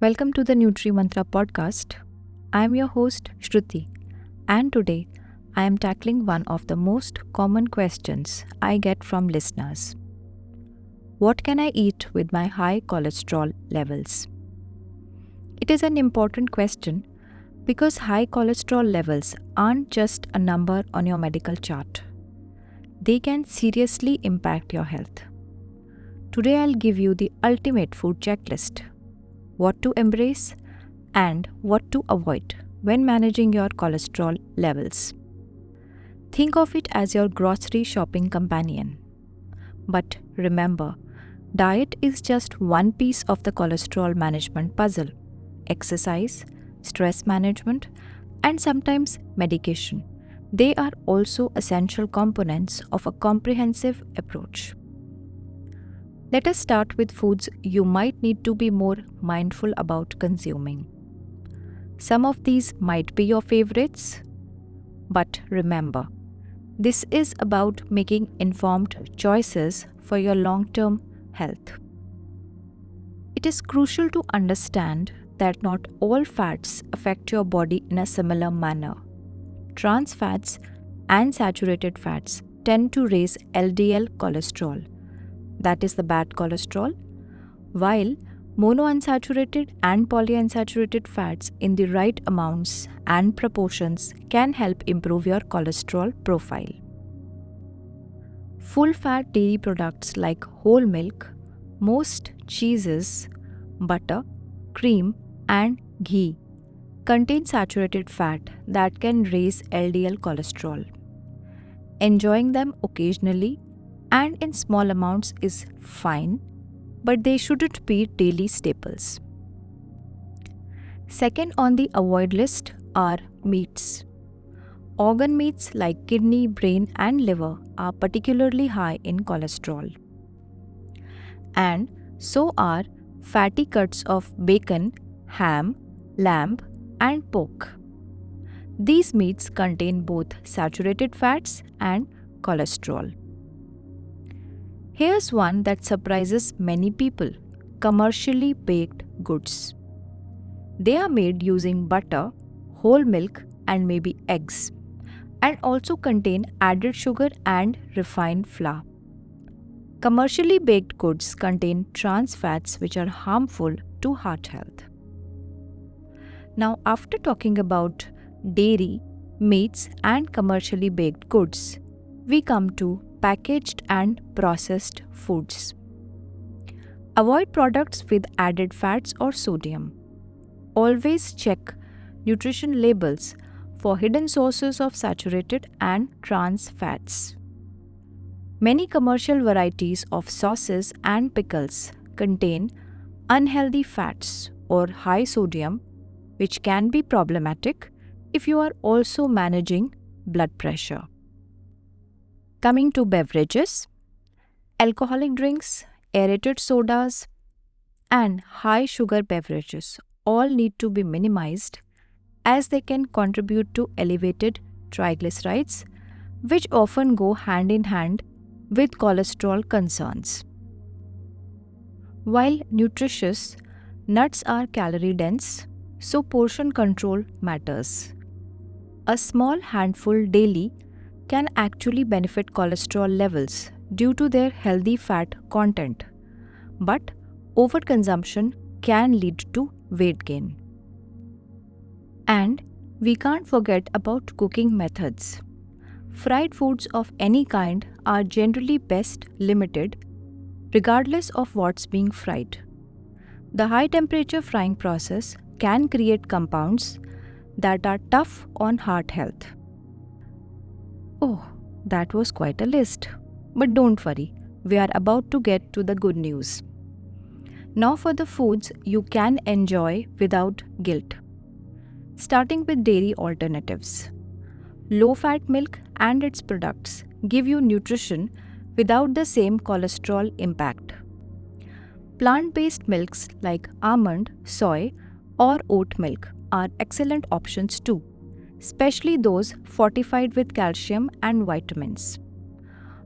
Welcome to the Nutri Mantra podcast. I am your host Shruti, and today I am tackling one of the most common questions I get from listeners. What can I eat with my high cholesterol levels? It is an important question because high cholesterol levels aren't just a number on your medical chart. They can seriously impact your health. Today I'll give you the ultimate food checklist: what to embrace and what to avoid when managing your cholesterol levels. Think of it as your grocery shopping companion. But remember, diet is just one piece of the cholesterol management puzzle. Exercise, stress management, and sometimes medication. They are also essential components of a comprehensive approach. Let us start with foods you might need to be more mindful about consuming. Some of these might be your favorites, but remember, this is about making informed choices for your long-term health. It is crucial to understand that not all fats affect your body in a similar manner. Trans fats and saturated fats tend to raise LDL cholesterol, that is the bad cholesterol, while monounsaturated and polyunsaturated fats in the right amounts and proportions can help improve your cholesterol profile. Full-fat dairy products like whole milk, most cheeses, butter, cream, and ghee contain saturated fat that can raise LDL cholesterol. Enjoying them occasionally and in small amounts is fine, but they shouldn't be daily staples. Second on the avoid list are meats. Organ meats like kidney, brain, and liver are particularly high in cholesterol. And so are fatty cuts of bacon, ham, lamb, and pork. These meats contain both saturated fats and cholesterol. Here's one that surprises many people: commercially baked goods. They are made using butter, whole milk, and maybe eggs, and also contain added sugar and refined flour. Commercially baked goods contain trans fats which are harmful to heart health. Now, after talking about dairy, meats, and commercially baked goods, we come to packaged and processed foods. Avoid products with added fats or sodium. Always check nutrition labels for hidden sources of saturated and trans fats. Many commercial varieties of sauces and pickles contain unhealthy fats or high sodium, which can be problematic if you are also managing blood pressure. Coming to beverages, alcoholic drinks, aerated sodas, and high sugar beverages all need to be minimized as they can contribute to elevated triglycerides, which often go hand in hand with cholesterol concerns. While nutritious, nuts are calorie dense, so portion control matters. A small handful daily can actually benefit cholesterol levels due to their healthy fat content, but overconsumption can lead to weight gain. And we can't forget about cooking methods. Fried foods of any kind are generally best limited regardless of what's being fried. The high temperature frying process can create compounds that are tough on heart health. Oh, that was quite a list. But don't worry, we are about to get to the good news. Now for the foods you can enjoy without guilt. Starting with dairy alternatives. Low-fat milk and its products give you nutrition without the same cholesterol impact. Plant-based milks like almond, soy, or oat milk are excellent options too, especially those fortified with calcium and vitamins.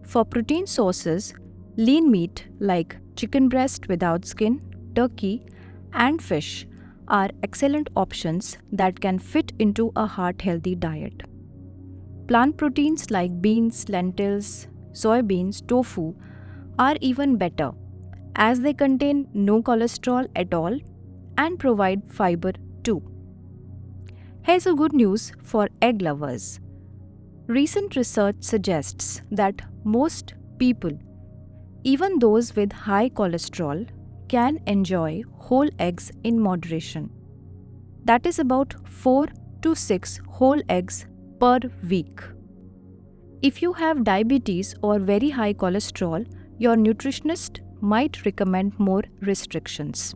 For protein sources, lean meat like chicken breast without skin, turkey, and fish are excellent options that can fit into a heart-healthy diet. Plant proteins like beans, lentils, soybeans, tofu are even better as they contain no cholesterol at all and provide fiber too. Here's a good news for egg lovers. Recent research suggests that most people, even those with high cholesterol, can enjoy whole eggs in moderation. That is about 4 to 6 whole eggs per week. If you have diabetes or very high cholesterol, your nutritionist might recommend more restrictions.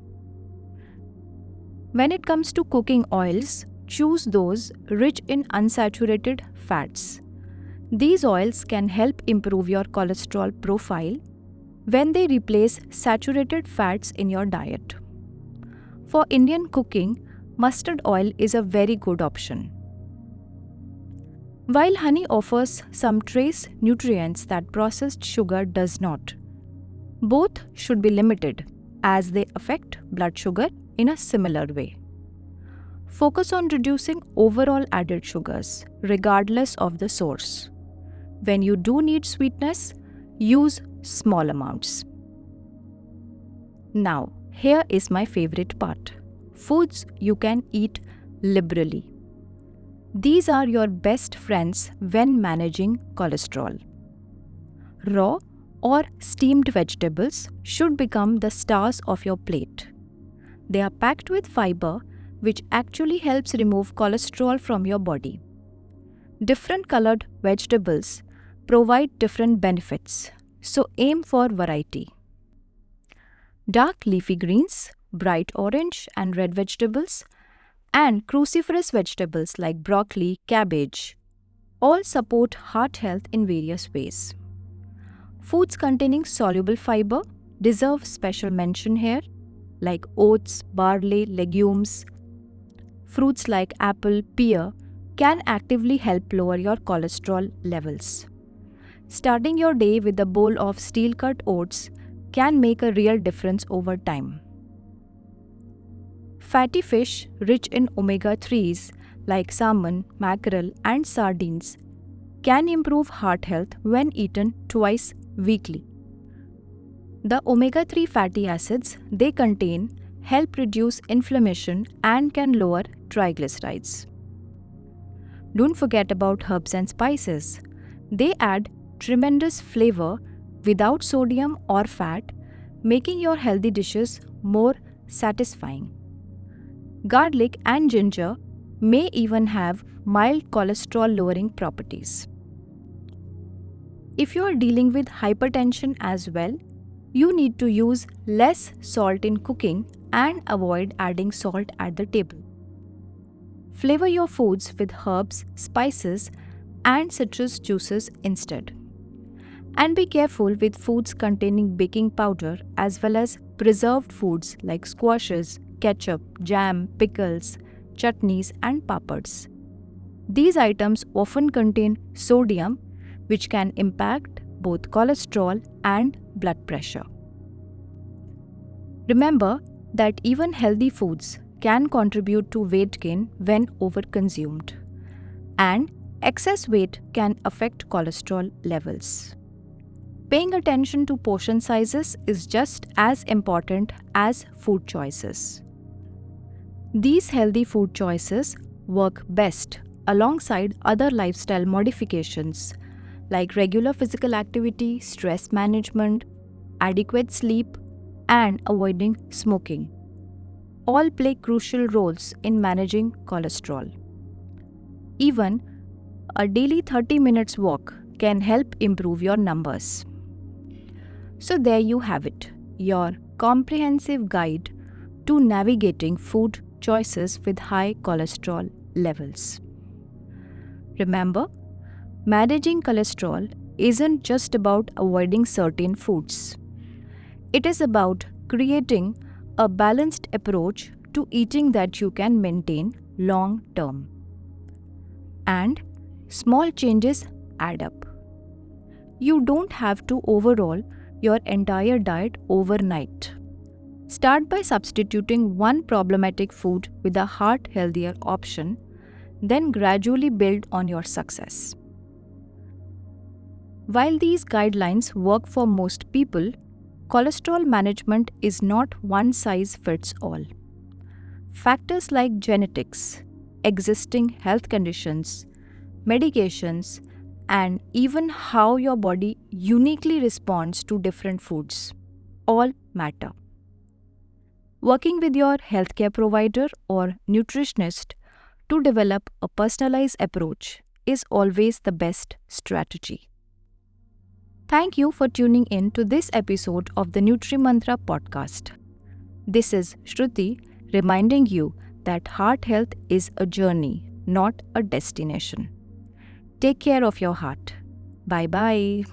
When it comes to cooking oils, choose those rich in unsaturated fats. These oils can help improve your cholesterol profile when they replace saturated fats in your diet. For Indian cooking, mustard oil is a very good option. While honey offers some trace nutrients that processed sugar does not, both should be limited as they affect blood sugar in a similar way. Focus on reducing overall added sugars, regardless of the source. When you do need sweetness, use small amounts. Now, here is my favorite part: foods you can eat liberally. These are your best friends when managing cholesterol. Raw or steamed vegetables should become the stars of your plate. They are packed with fiber, which actually helps remove cholesterol from your body. Different colored vegetables provide different benefits, so aim for variety. Dark leafy greens, bright orange and red vegetables, and cruciferous vegetables like broccoli, cabbage, all support heart health in various ways. Foods containing soluble fiber deserve special mention here, like oats, barley, legumes. Fruits like apple, pear can actively help lower your cholesterol levels. Starting your day with a bowl of steel-cut oats can make a real difference over time. Fatty fish rich in omega-3s like salmon, mackerel, and sardines can improve heart health when eaten twice weekly. The omega-3 fatty acids they contain help reduce inflammation and can lower triglycerides. Don't forget about herbs and spices. They add tremendous flavor without sodium or fat, making your healthy dishes more satisfying. Garlic and ginger may even have mild cholesterol-lowering properties. If you are dealing with hypertension as well, you need to use less salt in cooking and avoid adding salt at the table. Flavor your foods with herbs, spices, and citrus juices instead. And be careful with foods containing baking powder as well as preserved foods like squashes, ketchup, jam, pickles, chutneys, and papads. These items often contain sodium, which can impact both cholesterol and blood pressure. Remember that even healthy foods can contribute to weight gain when overconsumed, and excess weight can affect cholesterol levels. Paying attention to portion sizes is just as important as food choices. These healthy food choices work best alongside other lifestyle modifications like regular physical activity, stress management, adequate sleep, and avoiding smoking. All play crucial roles in managing cholesterol. Even a daily 30 minutes walk can help improve your numbers. So there you have it, your comprehensive guide to navigating food choices with high cholesterol levels. Remember, managing cholesterol isn't just about avoiding certain foods. It is about creating a balanced approach to eating that you can maintain long term. And small changes add up. You don't have to overhaul your entire diet overnight. Start by substituting one problematic food with a heart healthier option, then gradually build on your success. While these guidelines work for most people, cholesterol management is not one size fits all. Factors like genetics, existing health conditions, medications, and even how your body uniquely responds to different foods all matter. Working with your healthcare provider or nutritionist to develop a personalized approach is always the best strategy. Thank you for tuning in to this episode of the Nutri Mantra podcast. This is Shruti reminding you that heart health is a journey, not a destination. Take care of your heart. Bye bye.